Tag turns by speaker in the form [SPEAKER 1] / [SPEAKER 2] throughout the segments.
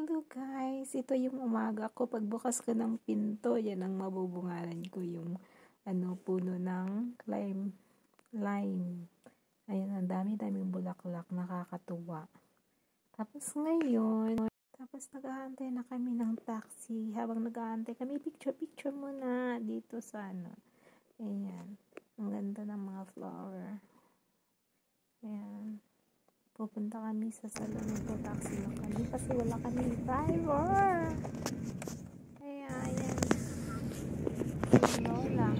[SPEAKER 1] Hello guys, ito yung umaga ko. Pagbukas ko ng pinto, yan ang mabubungalan ko yung puno ng lime. Ayun, ang dami-daming bulaklak, nakakatuwa. Tapos nag-aantay na kami ng taxi. Habang nag-aantay kami, picture muna dito sa Ayan, ang ganda ng mga flower. Ayan. Pupunta kami sa salon nito, taxi lang kami kasi wala kami driver. Kaya ayan, si Lola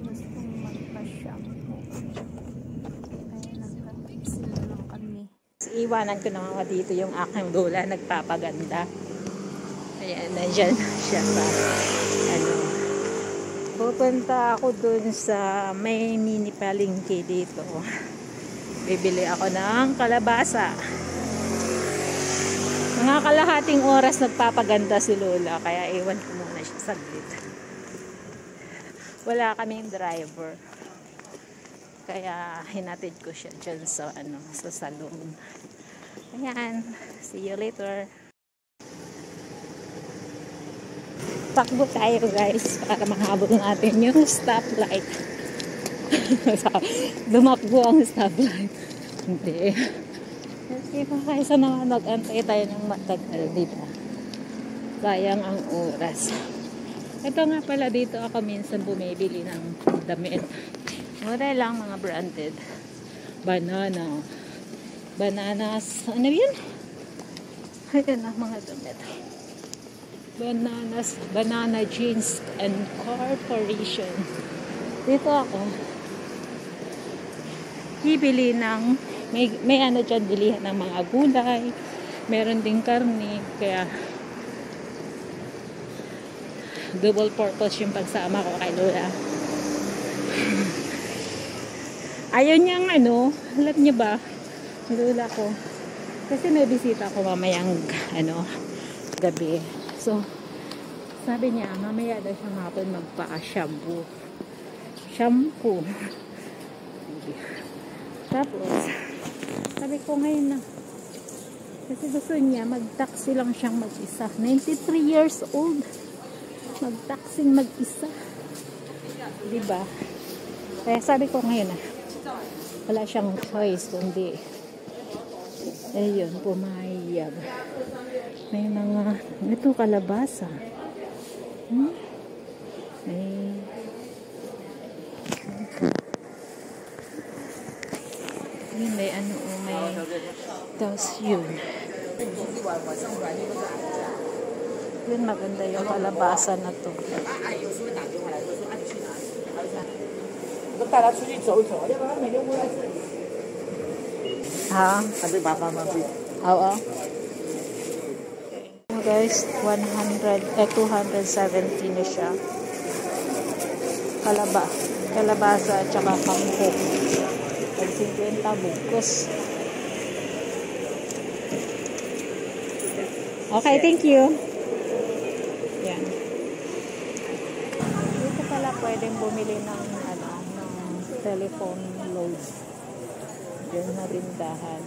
[SPEAKER 1] gustong magpa-shampoo. Kaya nagka-taxi na lang kami.
[SPEAKER 2] Iwanan ko na nga dito yung aking Lola, nagpapaganda. Ayan, nandyan siya sa pupunta ako dun sa may mini palengke dito. Bibili ako ng kalabasa. Mga kalahating oras nagpapaganda si Lola, kaya iwan ko muna siya saglit. Wala kaming driver. Kaya hinatid ko siya dyan sa sa salon. Ayan, see you later. Takbo tayo guys para mahabol natin yung stoplight. Dumakbo ang stoplight. Hindi. Kasi kaysa naman mag-antay tayo ng matagal, diba? Sayang ang oras. Ito nga pala, dito ako minsan bumibili ng damit. Mura lang, mga branded. Bananas. Ano yun? Ayan na mga damit. Banana Jeans and Corporation. Dito ako bibili ng may dyan, bilihan ng mga gulay, meron ding karne, kaya double purpose yung pagsama ko kay Lola. Ayaw niyang alam niyo ba, Lola ko, kasi may bisita ko mamayang gabi, so sabi niya mamaya daw siyang hapon magpa-shampoo. Tapos sabi ko ngayon na, kasi gusto niya mag-taxi lang siyang mag-isa. 93 years old, mag-taxing mag-isa, diba? Kaya sabi ko ngayon na wala siyang choice kundi ayun, pumayag. May mga ito kalabasa, may tapos yun maganda yung kalabasa na to. Oo. Guys, 270 na siya. Kalabasa at saka kangkong. 50 bukos. Okay, thank you. Yan. Dito pala pwedeng bumili ng telephone load. Diyan na tindahan.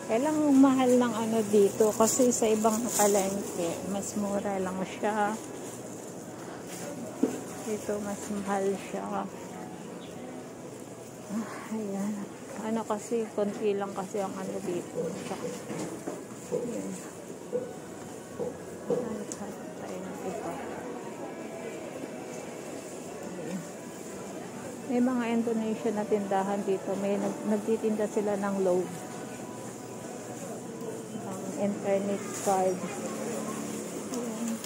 [SPEAKER 2] Kailang mahal ng dito kasi sa ibang palengke mas mura lang siya. Dito mas mahal siya. Ayan. Kasi konti lang kasi ang dito. Tsaka ayan. Tayo ng iba. Ayan. May mga Indonesian na tindahan dito. May nagtitinda sila ng load. Internet card. Ayan.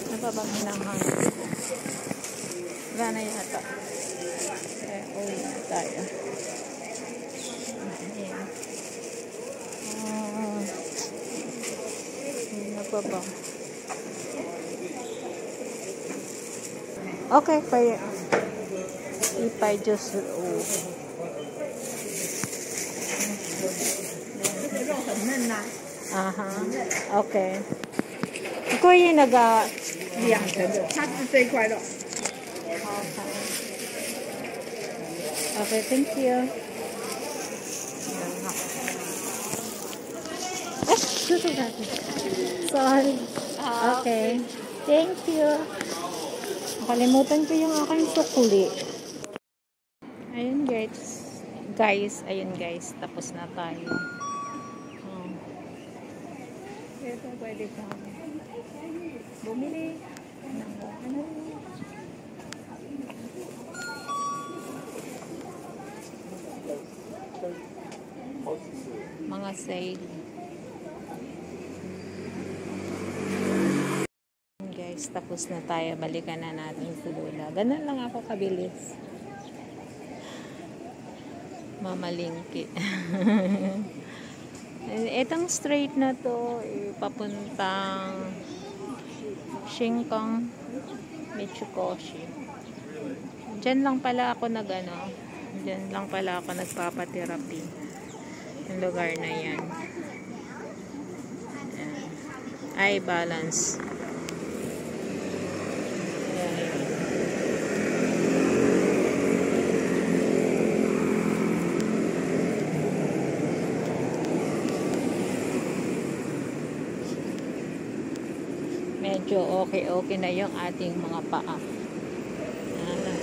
[SPEAKER 2] Napabang hinanghang ko. Wala na yata. Uwi na tayo. Ayan. Napabang. Okay, kaya ipay just okay. Iko yung
[SPEAKER 3] 2岁快乐。
[SPEAKER 2] Okay, thank you. Sorry. Okay. Thank you. Nakalimutan ko yung aking sukli. Ayun guys. Ayun guys. Tapos na tayo. Ito, pwede ka bumili ng mga sale. Guys, tapos na tayo. Balikan na natin si Lola. Ganun lang ako kabilis. Mamalingki. Itong straight na to, papuntang Shinkong Michikoshi. Diyan lang pala ako nagpapatherapy. Yung lugar na yan. Eye balance. Medyo okay na yung ating mga paa.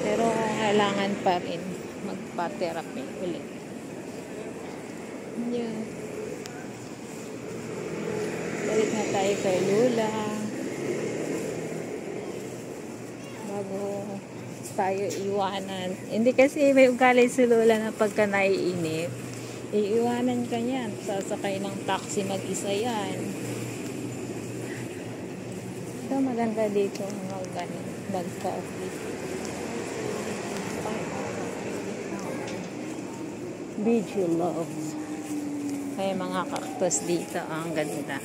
[SPEAKER 2] Pero kailangan pa rin magpa-therapy ulit. Yan. Balik na tayo kay Lola. Bago tayo iwanan. Hindi kasi may ugali si Lola na pagka naiinip, iiwanan ka yan. Sasakay ng taxi mag-isa yan. Ito maganda dito mag-coffee. Beach love. May mga cactus dito. Ang ganda.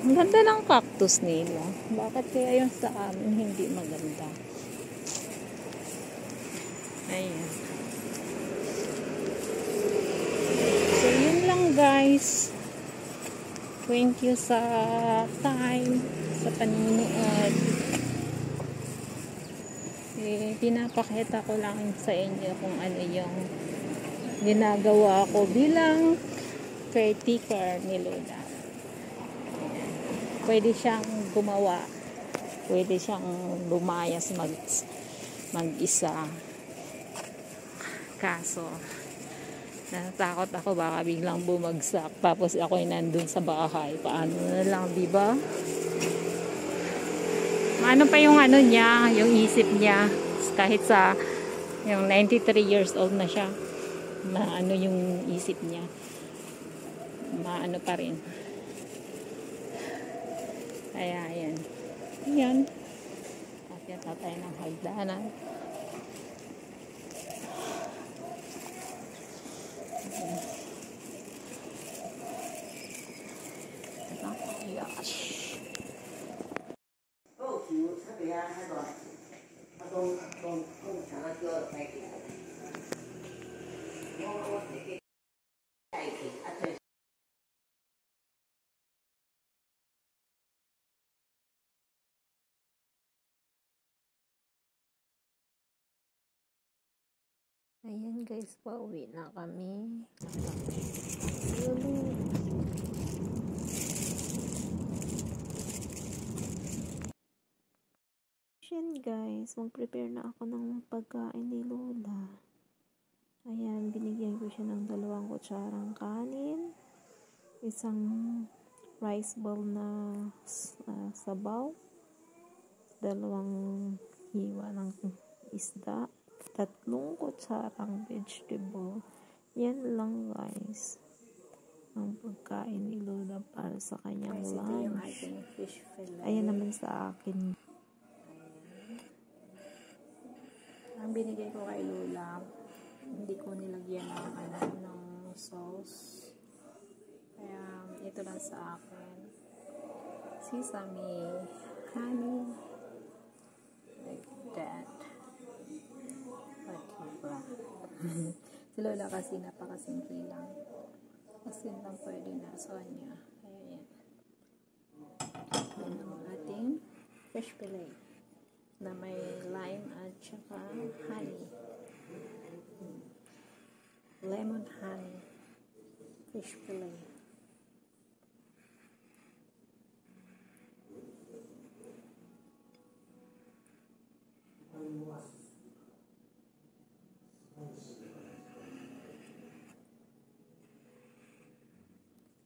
[SPEAKER 2] Ang ganda ng cactus nila. Bakit kaya yung sa amin hindi maganda? Ayan. So, yun lang guys. Thank you sa time, sa panunood. Pinapakita ko lang sa inyo kung ano yung ginagawa ko bilang caretaker ni Lola. Pwede siyang gumawa, pwede siyang lumayas mag-isa. Kaso natatakot ako baka biglang bumagsak tapos ako'y nandun sa bahay. Paano na lang, diba? Ano pa yung ano niya, yung isip niya, kahit sa yung 93 years old na siya, na ano yung isip niya, maano pa rin. Kaya ayan. Ayan. Akyat na tayo ng hagdanan. Ayan guys, pauwi na kami. Ayan guys, mag-prepare na ako ng pagkain ni Lola. Ayan, binigyan ko siya ng 2 kutsarang kanin, isang rice bowl na sabaw, 2 hiwa ng isda, 3 kutsarang vegetable. Yan lang guys ang pagkain ni Lola para sa kanyang lunch. Ayan naman sa akin. Ang binigay ko kay Lola, hindi ko nilagyan ng sauce. Kaya ito lang sa akin. Sesame, honey, like that. Diba? Si Lola kasi napakasimple lang. Kasi lang pwede na sa kanya. Kaya yan. Yan ang ating fish fillet.
[SPEAKER 1] na may lime at saka honey. Lemon honey. Fish fillet.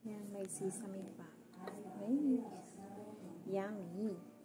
[SPEAKER 1] Yan, may sesame pa. Ay, yummy.